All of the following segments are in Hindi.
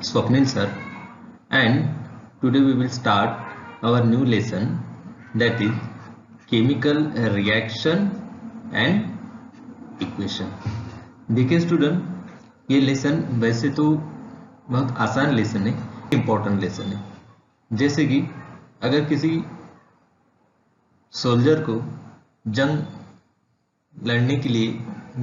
Swapnil sir, and today we will start our new lesson, that is chemical reaction and equation. देखिए स्टूडेंट, ये लेसन वैसे तो बहुत आसान लेसन है, इम्पोर्टेंट लेसन है। जैसे कि अगर किसी सोल्जर को जंग लड़ने के लिए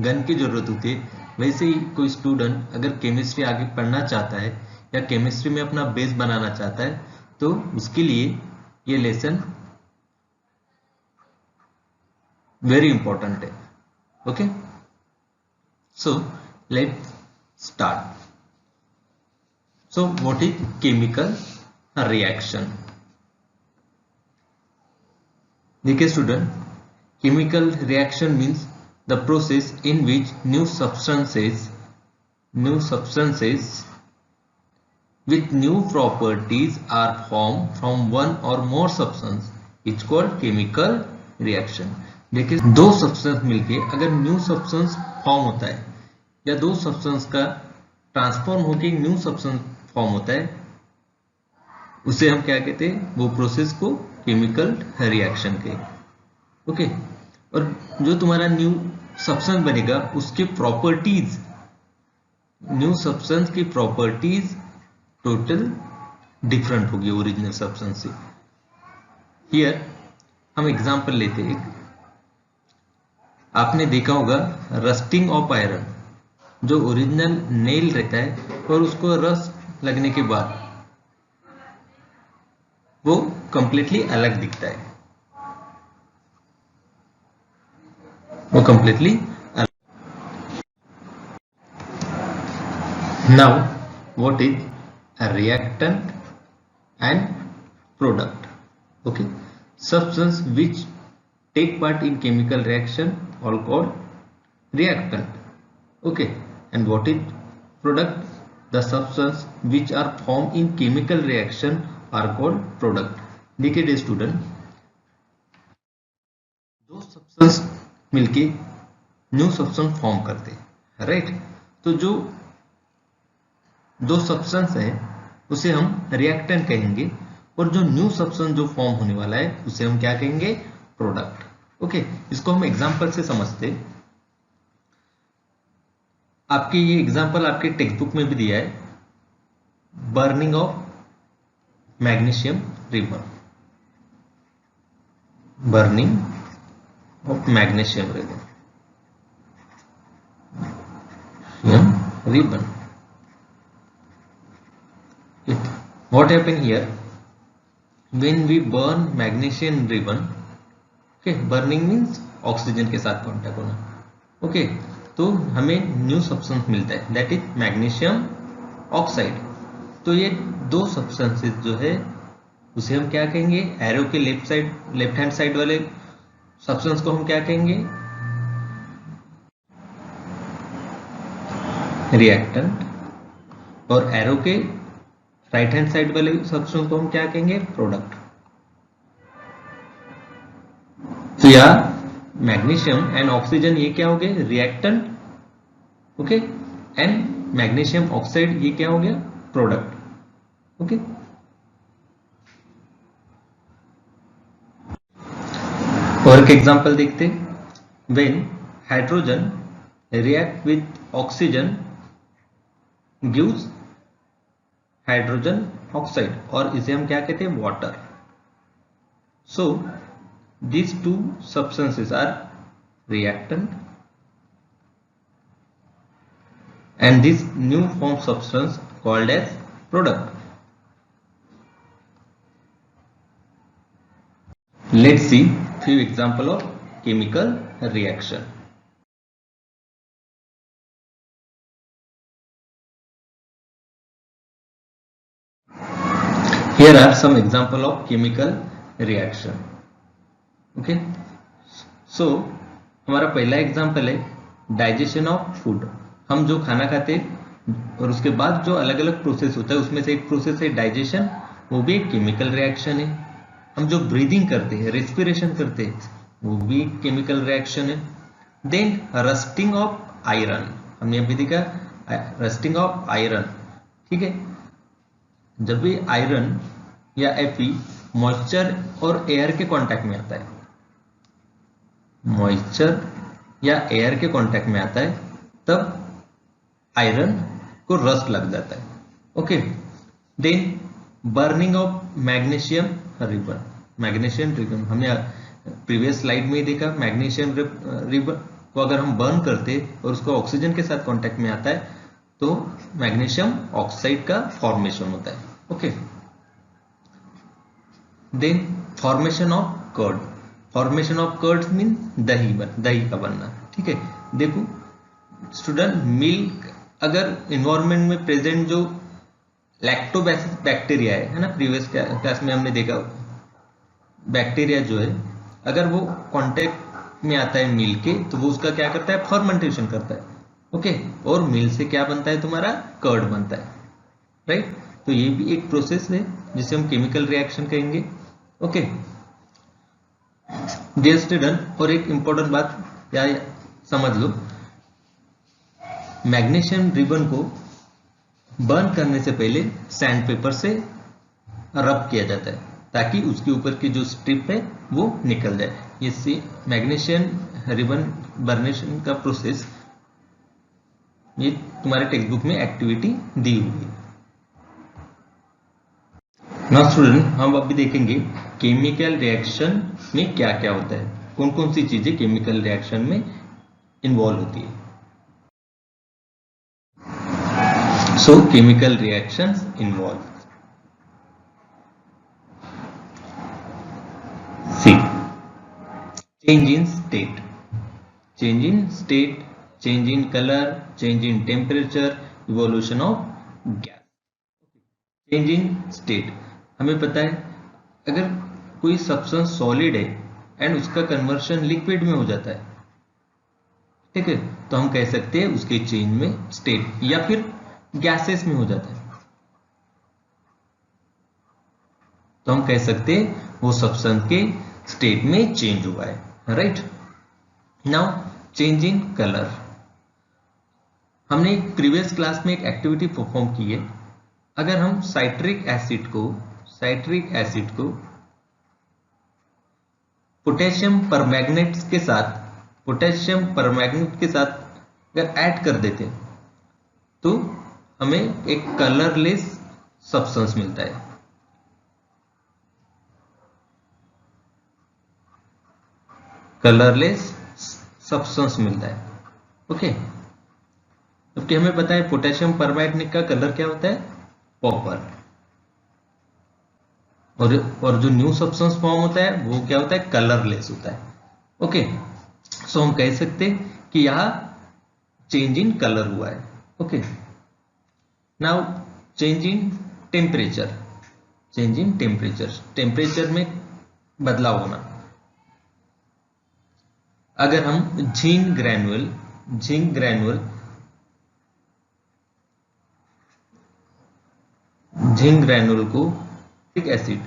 गन की जरूरत होती है, वैसे ही कोई स्टूडेंट अगर केमिस्ट्री आगे पढ़ना चाहता है या केमिस्ट्री में अपना बेस बनाना चाहता है, तो उसके लिए ये लेसन वेरी इंपॉर्टेंट है। Okay, so let's start. So what is chemical reaction? देखिए student, chemical reaction means the process in which new substances with new properties are formed from one or more substance. It's called chemical reaction. देखिए, दो सब्सटेंस मिलके अगर न्यू सब्सटेंस फॉर्म होता है या दो सब्सटेंस का ट्रांसफॉर्म होके न्यू सब्सटेंस फॉर्म होता है, उसे हम क्या कहते हैं? वो प्रोसेस को केमिकल रिएक्शन कहते। ओके, और जो तुम्हारा न्यू सब्सटेंस बनेगा उसके प्रॉपर्टीज, न्यू सब्सटेंस की प्रॉपर्टीज टोटल डिफरेंट होगी ओरिजिनल सब्सटेंस से। हियर हम एग्जांपल लेते हैं। आपने देखा होगा रस्टिंग ऑफ आयरन, जो ओरिजिनल नेल रहता है और उसको रस्ट लगने के बाद वो कंप्लीटली अलग दिखता है, वो completely अलग। Now what is a reactant and product? Okay, substance which take part in chemical reaction are called reactant. Okay, and what is product? The substance which are formed in chemical reaction are called product. देखिए स्टूडेंट, दो सब्सटेंस मिलके न्यू सब्सटेंस फॉर्म करते हैं, राइट? तो जो दो सब्सटेंस है उसे हम रिएक्टेंट कहेंगे, और जो न्यू सब्सटेंस जो फॉर्म होने वाला है उसे हम क्या कहेंगे? प्रोडक्ट। ओके, इसको हम एग्जांपल से समझते। आपके ये एग्जांपल आपके टेक्स्ट बुक में भी दिया है, burning of magnesium ribbon, burning of magnesium ribbon. What happened here? When we burn magnesium ribbon, okay, burning means oxygen के साथ कांटेक्ट होना। ओके, तो हमें न्यू सब्सटेंस मिलता है, दैट इज मैग्नीशियम ऑक्साइड। तो ये दो सब्सटेंसेस जो है उसे हम क्या कहेंगे? एरो के लेफ्ट हैंड साइड वाले सब्सटेंस को हम क्या कहेंगे? रिएक्टेंट, और एरो के राइट हैंड साइड वाले सब्सटेंस को हम क्या कहेंगे? प्रोडक्ट। तो यार मैग्नीशियम एंड ऑक्सीजन ये क्या हो गए? Reactant. Okay, and magnesium oxide ये क्या हो गया? प्रोडक्ट। ओके, और एक एग्जांपल देखते। When hydrogen react with oxygen gives hydrogen oxide, और इसे हम क्या कहते हैं? Water. So these two substances are reactant and this new form substance called as product. Let's see few example of chemical reaction. Here are some example of chemical reaction. Okay, so हमारा पहला एग्जाम्पल है डाइजेशन ऑफ फूड। हम जो खाना खाते हैं और उसके बाद जो अलग अलग प्रोसेस होता है उसमें से एक प्रोसेस है डाइजेशन, वो भी एक केमिकल रिएक्शन है। हम जो ब्रीदिंग करते हैं, रेस्पिरेशन करते हैं, वो भी एक केमिकल रिएक्शन है। देन रस्टिंग ऑफ आयरन, हमने अभी देखा रस्टिंग ऑफ आयरन, ठीक है। जब भी आयरन या Fe मॉइस्चर और एयर के कांटेक्ट में आता है, मॉइस्चर या एयर के कांटेक्ट में आता है, तब आयरन को रस्ट लग जाता है। Okay, then burning of magnesium ribbon. Magnesium ribbon हमने प्रीवियस स्लाइड में ही देखा। मैग्नीशियम रिबन को अगर हम बर्न करते और उसको ऑक्सीजन के साथ कांटेक्ट में आता है तो मैग्नीशियम ऑक्साइड का फॉर्मेशन होता है। Okay, then formation of curd. Formation of curd mean दही का बनना। ठीक है, देखो स्टूडेंट, मिल्क अगर इन्वायरमेंट में प्रेजेंट जो लैक्टोबैसिलस बैक्टीरिया है ना, प्रीवियस क्लास में हमने देखा, बैक्टीरिया जो है अगर वो कांटेक्ट में आता है मिल्क के तो वो उसका क्या करता है, फर्मेंटेशन करता है। ओके, और मिल्क से क्या बनता है, तुम्हारा कर्ड बनता है, राइट। तो ये भी एक प्रोसेस है जिसे हम केमिकल रिएक्शन कहेंगे। ओके डियर स्टूडेंट, और एक इंपॉर्टेंट बात या समझ लो, मैग्नीशियम रिबन को बर्न करने से पहले सैंड पेपर से रब किया जाता है ताकि उसके ऊपर की जो स्ट्रिप है वो निकल जाए। इससे मैग्नीशियम रिबन बर्नेशन का प्रोसेस ये तुम्हारे टेक्स्ट बुक में एक्टिविटी दी हुई है। नाउ स्टूडेंट, हम अभी देखेंगे केमिकल रिएक्शन में क्या क्या होता है, कौन कौन सी चीजें केमिकल रिएक्शन में इन्वॉल्व होती है। So chemical reactions involve, see, change in state, change in state, change in color, change in temperature, evolution of gas. Change in state, हमें पता है अगर कोई सब्सटेंस सॉलिड है एंड उसका कन्वर्शन लिक्विड में हो जाता है, ठीक है, तो हम कह सकते हैं उसके चेंज में स्टेट, या फिर गैसेस में हो जाता है तो हम कह सकते हैं वो सब्सटेंस के स्टेट में चेंज हुआ है, right. Now change in colour, हमने प्रीवियस क्लास में एक एक्टिविटी परफॉर्म की है। अगर हम साइट्रिक एसिड को पोटेशियम परमैंगनेट के साथ अगर ऐड कर देते तो हमें एक कलरलेस सब्सटेंस मिलता है। कलरलेस सब्सटेंस मिलता है। ओके, जबकि हमें पता है पोटेशियम परमैंगनेट का कलर क्या होता है, कॉपर, और जो न्यू सब्सटेंस फॉर्म होता है वो क्या होता है, कलरलेस होता है। ओके, सो हम कह सकते हैं कि यहां चेंज इन कलर हुआ है। Okay, now change in temperature, temperature में बदलाव होना। अगर हम जिंक ग्रैन्युल को सिट्रिक एसिड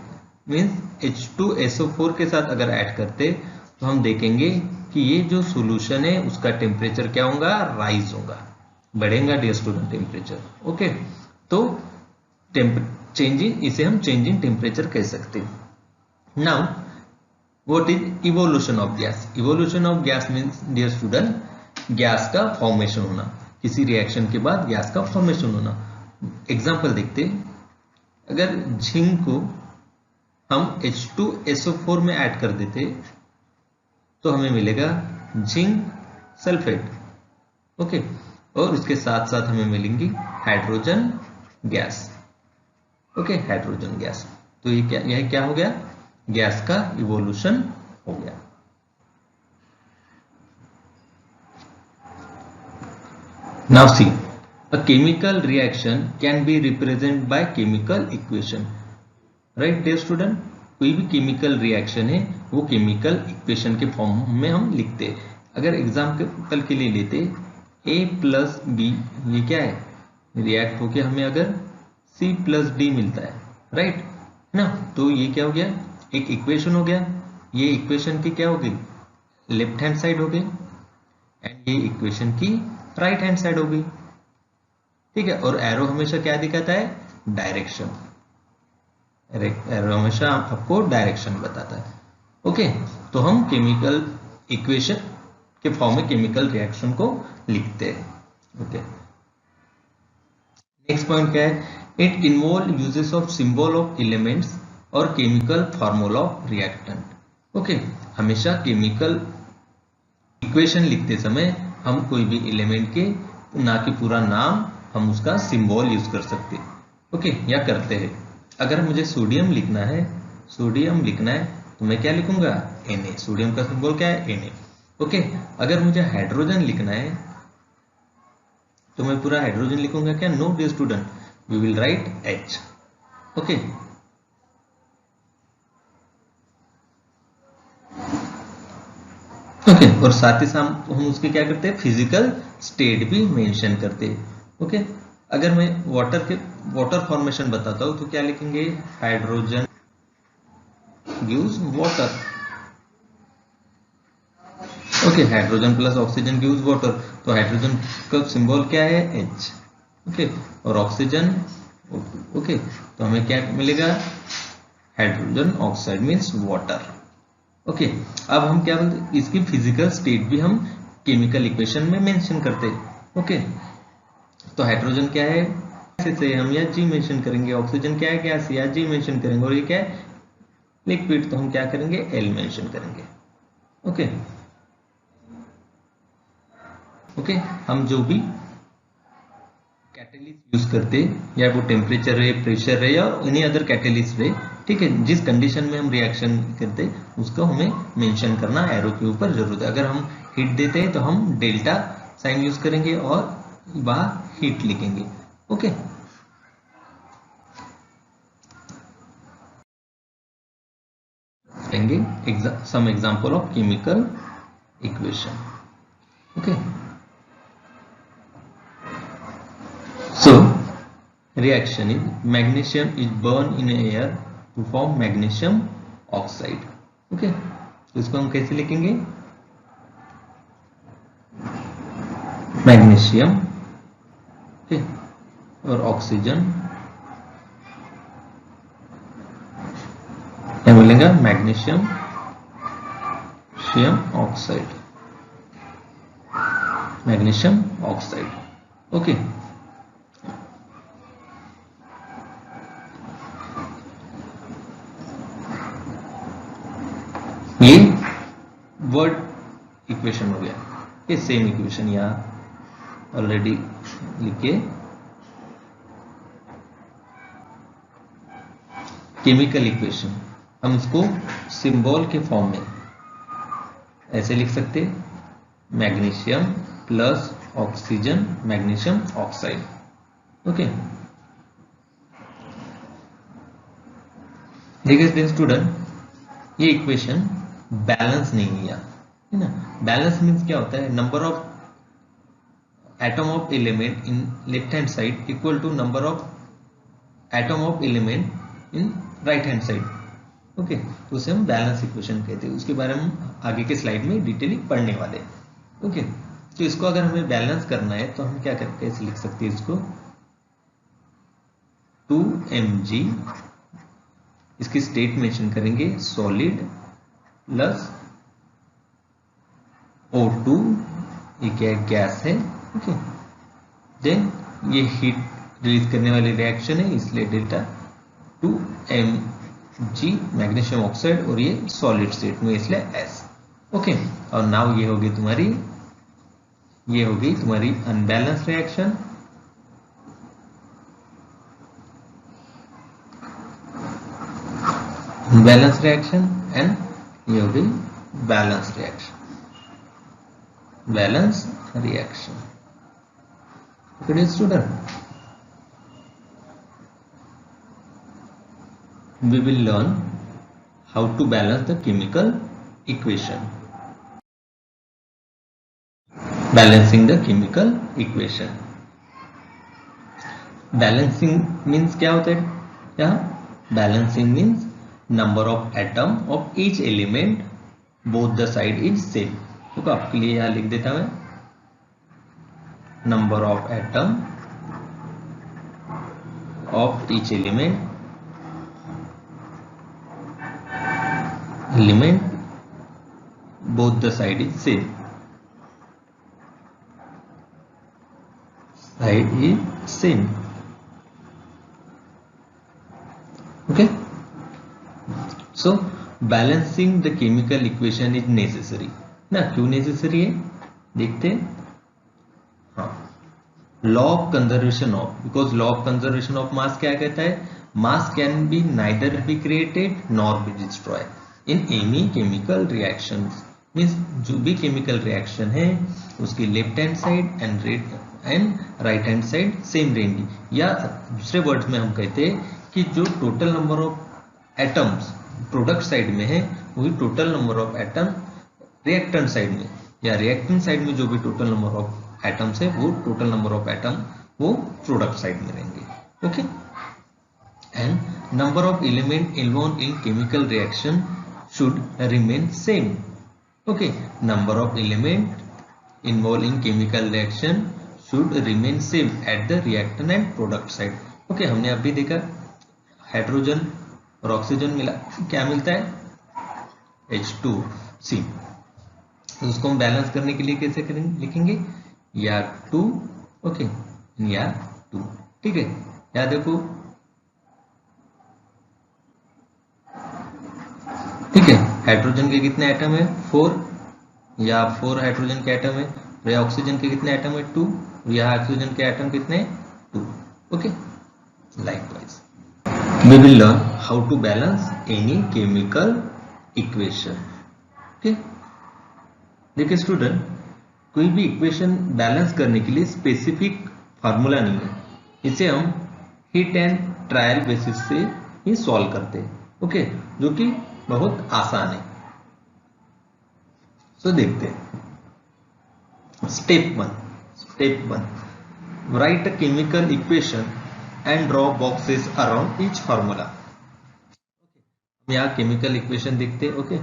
मींस H2SO4 के साथ अगर ऐड करते तो हम देखेंगे कि ये जो सॉल्यूशन है उसका टेम्परेचर क्या होगा, राइज होगा, बढ़ेगा डियर स्टूडेंट टेम्परेचर। ओके, तो इसे हम चेंज इन टेम्परेचर कह सकते हैं। Now what is evolution of gas? Evolution of gas means dear student gas का फॉर्मेशन होना, किसी रिएक्शन के बाद गैस का फॉर्मेशन होना। एग्जांपल देखते हैं, अगर जिंक को हम H2SO4 में ऐड कर देते तो हमें मिलेगा जिंक सल्फेट। ओके, और उसके साथ साथ हमें मिलेंगी hydrogen gas. Okay, hydrogen gas. तो यह क्या हो गया, गैस का इवोल्यूशन हो गया। Now see, a chemical reaction can be represented by chemical equation, right dear student? कोई भी केमिकल रिएक्शन है वो केमिकल इक्वेशन के फॉर्म में हम लिखते हैं। अगर एग्जाम्पल के लिए लेते A+B, ये क्या है, रिएक्ट होके हमें अगर C+D मिलता है, राइट ना, तो ये क्या हो गया, एक इक्वेशन हो गया। ये इक्वेशन की क्या हो गई, लेफ्ट हैंड साइड हो गई, एंड ये इक्वेशन की राइट हैंड साइड हो गई। ठीक है, और एरो हमेशा क्या दिखाता है, डायरेक्शन। एरो हमेशा आपको डायरेक्शन बताता है। ओके, तो हम केमिकल इक्वेशन के फॉर्म में केमिकल रिएक्शन को लिखते हैं। ओके, नेक्स्ट पॉइंट क्या है? It involve uses of symbol of elements और chemical formula of reactant. Okay, हमेशा केमिकल इक्वेशन लिखते समय हम कोई भी एलिमेंट के ना कि पूरा नाम, हम उसका सिंबल यूज कर सकते हैं। ओके, या करते हैं। अगर मुझे सोडियम लिखना है, तो मैं क्या लिखूंगा? Na। सोडियम का सिंबल क्या है? Na। ओके, अगर मुझे हाइड्रोजन लिखना है तो मैं पूरा हाइड्रोजन लिखूंगा क्या? No dear student, we will write H। Okay, okay, और साथ ही साथ हम उसके क्या करते हैं? फिजिकल स्टेट भी मेंशन करते हैं। ओके, अगर मैं वाटर फॉर्मेशन बताता हूं तो क्या लिखेंगे? Hydrogen gives water. Okay, hydrogen plus oxygen gives water, तो हाइड्रोजन का सिंबल क्या है? H। ओके, और ऑक्सीजन, ओके, तो हमें क्या मिलेगा? Hydrogen oxide means water. Okay, अब हम क्या बोलते हैं? इसकी फिजिकल स्टेट भी हम केमिकल इक्वेशन में मेंशन करते हैं। ओके, तो हाइड्रोजन क्या है? से हम या जी मेंशन करेंगे। ऑक्सीजन क्या है? गैस, या जी मेंशन करेंगे। और ये क्या है? लिक्विड, तो हम क्या करेंगे? एल मेंशन करेंगे। ओके, ओके, हम जो भी कैटेलिस्ट यूज करते, या वो टेम्परेचर रहे, प्रेशर रहे, या एनी अदर कैटेलिस्ट रहे, ठीक है, जिस कंडीशन में हम रिएक्शन करते उसको हमें मेंशन करना एरो के ऊपर जरूरत है। अगर हम हीट देते हैं तो हम डेल्टा साइन यूज करेंगे और वहां हीट लिखेंगे। Okay, some example of chemical equation. Okay, so reaction is magnesium is burned in air to form magnesium oxide। Okay, तो इसको हम कैसे लिखेंगे? मैग्नीशियम, ओके, और ऑक्सीजन क्या मिलेगा? Magnesium oxide, magnesium oxide. Okay, ये वर्ड इक्वेशन हो गया। ये सेम इक्वेशन यहाँ ऑलरेडी लिखे। केमिकल इक्वेशन हम इसको सिंबल के फॉर्म में ऐसे लिख सकते, magnesium plus oxygen magnesium oxide. Okay, देखिए स्टूडेंट, ये इक्वेशन बैलेंस नहीं है ना। बैलेंस मीन्स क्या होता है? Number of atom of element in left hand side equal to number of atom of element in right hand side. Okay, तो उसे हम बैलेंस इक्वेशन कहते हैं। उसके बारे में हम आगे के स्लाइड में डिटेली पढ़ने वाले हैं। ओके, तो इसको अगर हमें बैलेंस करना है तो हम क्या करके कैसे लिख सकते हैं इसको? 2mg, इसकी स्टेट मेंशन करेंगे सॉलिड प्लस O2, ये क्या है? गैस है। ओके, देन ये हीट रिलीज करने वाली रिएक्शन है, इसलिए डेल्टा 2mg मैग्नीशियम ऑक्साइड, और ये सॉलिड स्टेट में इसलिए S। ओके, और नाउ ये होगी तुम्हारी unbalance reaction. Balance reaction and ये हो गई balance reaction. Balance reaction. Okay student, we will learn how to balance the chemical equation. Balancing the chemical equation. Balancing means क्या होता है? यहाँ balancing means number of atom of each element both the side is same। तो आपके लिए यहाँ लिख देता मैं, number of atom of each element element, both the side is same, side is same. Okay, so balancing the chemical equation is necessary ना. क्यों necessary है देखते हैं. हाँ, law of conservation of, because law of conservation of mass क्या कहता है, मास can be neither be created nor be destroy in any chemical reaction. Means जो भी केमिकल रिएक्शन है उसकी left hand side and right hand side same रहेंगी. या दूसरे वर्ड्स में हम कहते हैं कि जो total number of atoms product side में है वही total number of atom reactant side में, या रिएक्टेंट साइड में जो भी टोटल नंबर ऑफ एटम्स है वो टोटल नंबर ऑफ एटम वो प्रोडक्ट साइड में रहेंगे. Okay, and number of element involve in chemical reaction should remain same. Okay, number of element involve in chemical reaction should remain same at the reactant and product side. Okay, हमने अभी देखा हाइड्रोजन और ऑक्सीजन मिला क्या मिलता है, H2C. तो उसको हम बैलेंस करने के लिए कैसे करेंगे, लिखेंगे या 2, ओके, या 2. ठीक है, याद देखो, ठीक है. हाइड्रोजन के कितने एटम है 4, या 4 हाइड्रोजन के एटम है. या ऑक्सीजन के कितने एटम है 2, या ऑक्सीजन के एटम कितने 2. Okay, likewise we will learn how to balance any chemical equation. okay, देखिए स्टूडेंट, कोई भी इक्वेशन बैलेंस करने के लिए स्पेसिफिक फार्मूला नहीं है. इसे हम हिट एंड ट्रायल बेसिस से ही सॉल्व करते हैं. ओके, जो कि बहुत आसान है. सो देखते हैं. Step one, right a chemical equation and draw boxes around each formula. यहाँ केमिकल इक्वेशन देखते हैं. ओके,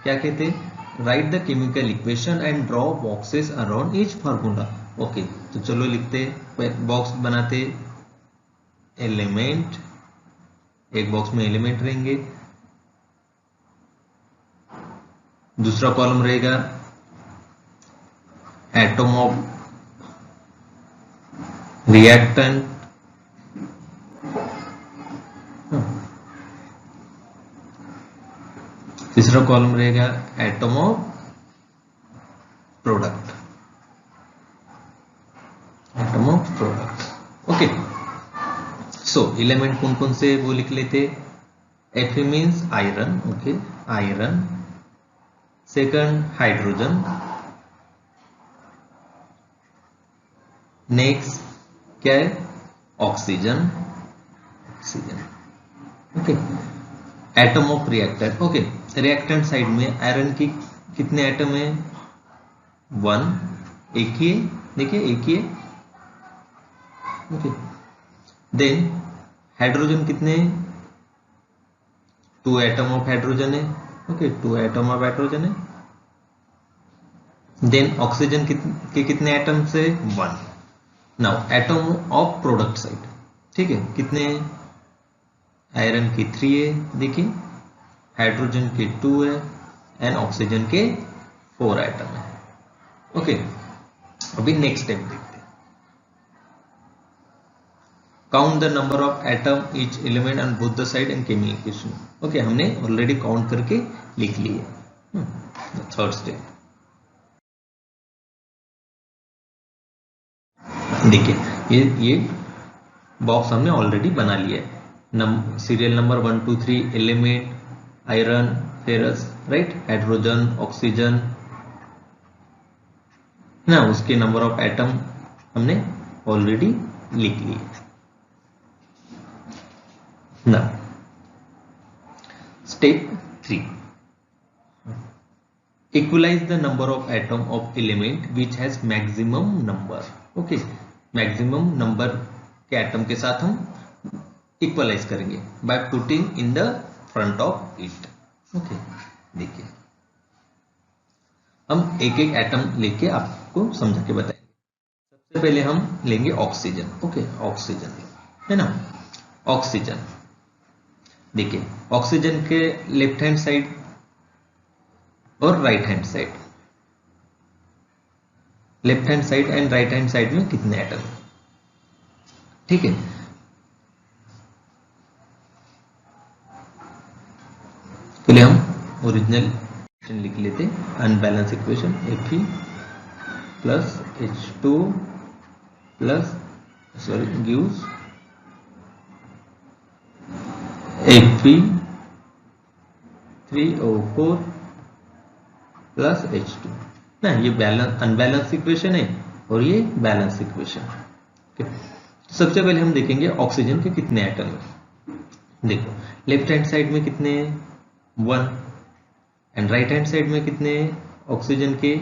क्या कहते हैं, right the chemical equation and draw boxes around each formula. Okay, तो चलो लिखते, बॉक्स बनाते. एलिमेंट, एक बॉक्स में एलिमेंट रहेंगे, दूसरा कॉलम रहेगा एटम ऑफ रिएक्टेंट, तीसरा कॉलम रहेगा atom of product. Okay, so element कौन कौन से वो लिख लेते. Fe means iron. Okay, iron. Second hydrogen. Next क्या है, oxygen. Okay, atom of reactant. Okay, reactant side में आयरन की कितने एटम है 1, एक ही है, देखिए एक ही है. ओके, देन हाइड्रोजन कितने, 2 एटम ऑफ हाइड्रोजन है. ओके, 2 एटम ऑफ हाइड्रोजन है. देन ऑक्सीजन के कितने एटम से 1. Now atom of product side, ठीक है, कितने, आयरन की 3 है, देखिए, हाइड्रोजन के 2 है एंड ऑक्सीजन के 4 एटम है. ओके, अभी नेक्स्ट स्टेप देखते हैं. Count the number of atom each element on both the side and chemical equation. Okay, हमने ऑलरेडी काउंट करके लिख लिए. थर्ड स्टेप देखिए, ये बॉक्स हमने ऑलरेडी बना लिया है. Serial number 1 2 3 element, iron, ferrous, right, hydrogen, oxygen ना, उसके नंबर ऑफ एटम हमने ऑलरेडी लिख लिए ना. Step 3, equalize the number of atom of element which has maximum number. Okay, maximum number के एटम के साथ हम इक्वलाइज करेंगे by putting in the front of it. Okay, देखिए हम एक एक एटम लेके आपको समझा के बताएंगे. सबसे पहले हम लेंगे ऑक्सीजन. ओके, ऑक्सीजन है ना, ऑक्सीजन. देखिए ऑक्सीजन के लेफ्ट हैंड साइड और right hand side, left hand side and right hand side में कितने एटम, ठीक है। पहले हम ओरिजिनल इक्वेशन लिख लेते, unbalance equation Fe plus H2 plus gives Fe3O4 plus H2 ना, ये बैलेंस अनबैलेंस इक्वेशन है और ये बैलेंस इक्वेशन। सबसे पहले हम देखेंगे ऑक्सीजन के कितने एटम है। देखो लेफ्ट हैंड साइड में कितने हैं, 1, एंड राइट हैंड साइड में कितने हैं ऑक्सीजन के,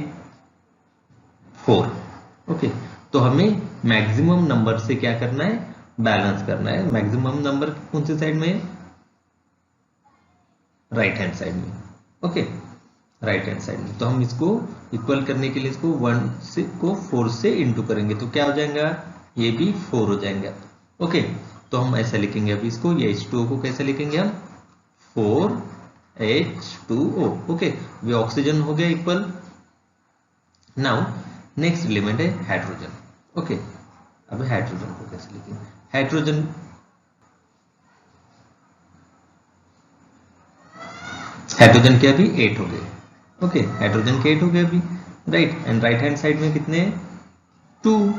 4। ओके, तो हमें मैक्सिमम नंबर से क्या करना है, बैलेंस करना है। मैक्सिमम नंबर कौन सी साइड में है, राइट हैंड साइड में। ओके, राइट हैंड साइड में। तो हम इसको इक्वल करने के लिए इसको 1 से को 4 से इंटू करेंगे तो क्या हो जाएगा, ये भी 4 हो जाएंगे। ओके, तो हम ऐसा लिखेंगे अभी इसको, ये H2O को कैसे लिखेंगे हम, 4H2O। ओके, ये ऑक्सीजन हो गया इक्वल। नाउ नेक्स्ट एलिमेंट है हाइड्रोजन। ओके, अब हाइड्रोजन को कैसे लिखेंगे, हाइड्रोजन के अभी 8 हो गए। ओके, हाइड्रोजन के 8 हो गए अभी, right. And right hand side में कितने, 2।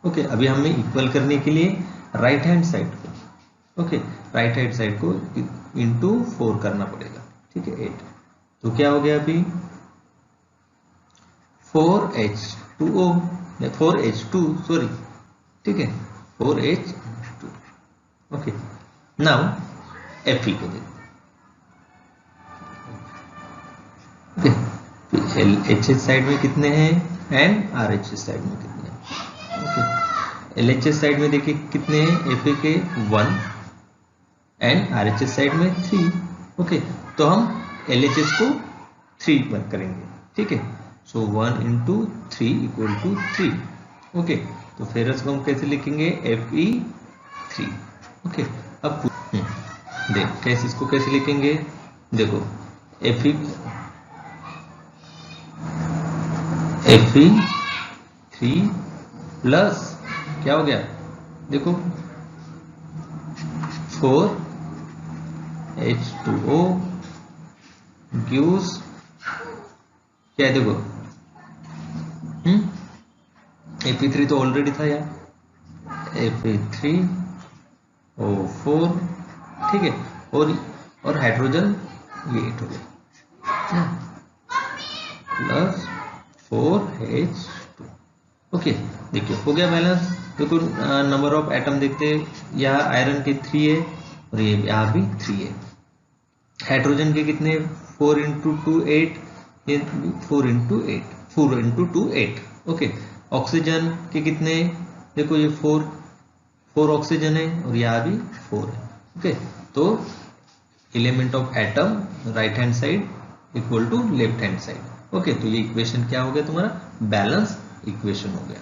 ओके, अभी हमें इक्वल करने के लिए राइट हैंड साइड को, ओके, राइट हैंड साइड को इंटू 4 करना पड़ेगा, ठीक है, 8। तो क्या हो गया अभी 4H2O, 4H2 सॉरी, ठीक है, 4H2। ओके, नाउ Fe को देखो। LHS साइड में कितने हैं एंड RHS साइड में कितने हैं। ओके, LHS साइड में देखिए कितने हैं, Fe के 1 एंड RHS साइड में 3। ओके, तो हम LHS को 3 पर करेंगे, ठीक है। सो 1 into 3 इक्वल टू 3। ओके, तो फेरस को हम कैसे लिखेंगे, Fe3। ओके, अब देख कैसे इसको कैसे लिखेंगे, देखो Fe3 प्लस क्या हो गया, देखो 4H2O गिव्स क्या है, देखो Fe3 तो ऑलरेडी था यार, Fe3O4, ठीक है, और हाइड्रोजन ये 8 हो गया प्लस 4H2। ओके, देखिए हो गया बैलेंस। देखो नंबर ऑफ एटम देखते हैं, यहाँ आयरन के 3 है और ये यहाँ भी 3 है। हाइड्रोजन के कितने, 4 into 2 8, ये 4 into 8, 4 into 2 8। ओके, ऑक्सीजन के कितने, देखो ये 4 ऑक्सीजन है और यहाँ भी 4 है। ओके, तो element of atom right hand side equal to left hand side. Okay, तो ये इक्वेशन क्या हो गया तुम्हारा, बैलेंस इक्वेशन हो गया।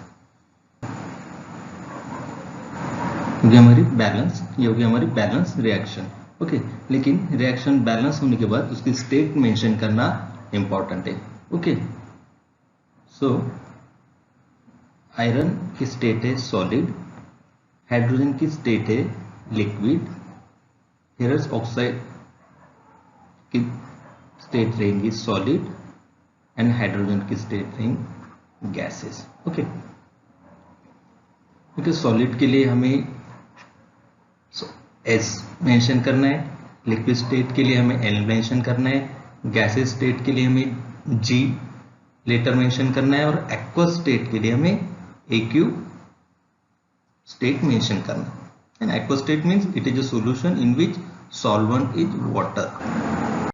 ये हमारी बैलेंस, ये हो गया हमारी बैलेंस रिएक्शन। ओके, लेकिन रिएक्शन बैलेंस होने के बाद उसकी स्टेट मेंशन करना इंपॉर्टेंट है। ओके, सो आयरन की स्टेट है सॉलिड, हाइड्रोजन की स्टेट है लिक्विड, फेरस ऑक्साइड की स्टेट रहेंगी सॉलिड एंड हाइड्रोजन की स्टेट रहेंगी गैसेस। ओके, क्योंकि सॉलिड के लिए हमें S मेंशन करना है, लिक्विड स्टेट के लिए हमें L मेंशन करना है, गैसेस स्टेट के लिए हमें G लेटर मेंशन करना है, और एक्वस स्टेट के लिए हमें AQ स्टेट मेंशन करना है। And aqueous state means it is a solution in which solvent is water।